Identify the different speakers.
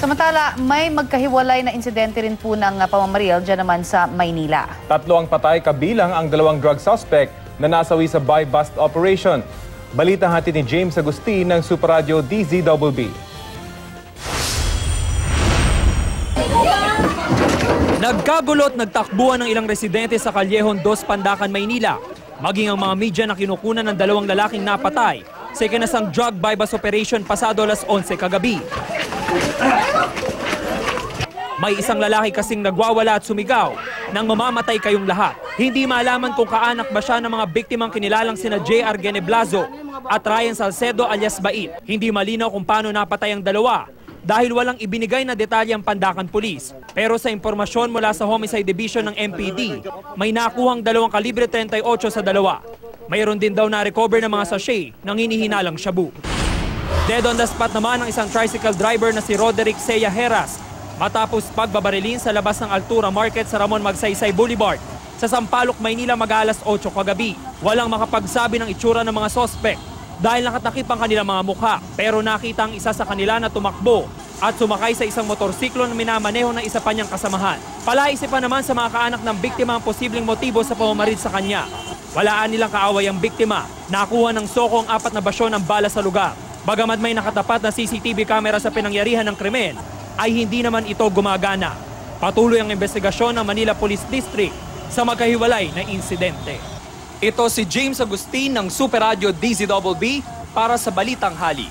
Speaker 1: Samantala, may magkahiwalay na insidente rin po ng pamamaril dyan naman sa Maynila.
Speaker 2: 3 ang patay kabilang ang 2 drug suspect na nasawi sa buy-bust operation. Balita hatid ni James Agustin ng Super Radio DZBB.
Speaker 3: Nagkagulo at nagtakbuhan ng ilang residente sa Callejon 2, Pandacan, Maynila. Maging ang mga media na kinukunan ng 2 lalaking napatay sa ikinasang drug buy-bust operation pasado alas 11 kagabi. May isang lalaki kasing nagwawala at sumigaw nang mamamatay kayong lahat. Hindi malaman kung kaanak ba siya ng mga biktimang kinilalang sina J.R. Geneblazo at Ryan Salcedo alias Bait. Hindi malinaw kung paano napatay ang dalawa dahil walang ibinigay na detalye ang Pandacan Police. Pero sa impormasyon mula sa Homicide Division ng MPD, may nakuhang 2 kalibre 38 sa dalawa. Mayroon din daw na-recover ng mga sachet ng hinihinalang shabu. Dead on the spot naman ang isang tricycle driver na si Roderick Seya Heras matapos pagbabarilin sa labas ng Altura Market sa Ramon Magsaysay Boulevard sa Sampaloc, Maynila mag-alas 8 kagabi. Walang makapagsabi ng itsura ng mga sospek dahil nakatakip ang kanilang mga mukha, pero nakita ang isa sa kanila na tumakbo at sumakay sa isang motorsiklo na minamaneho ng isa pa niyang kasamahan. Palaisipan naman sa mga kaanak ng biktima ang posibleng motibo sa pamamarid sa kanya. Walaan nilang kaaway ang biktima. Nakuha ng soko ang 4 na basyon ng bala sa lugar. Bagamat may nakatapat na CCTV camera sa pinangyarihan ng krimen, ay hindi naman ito gumagana. Patuloy ang investigasyon ng Manila Police District sa magkahiwalay na insidente. Ito si James Agustin ng Super Radio DZBB para sa Balitang Hali.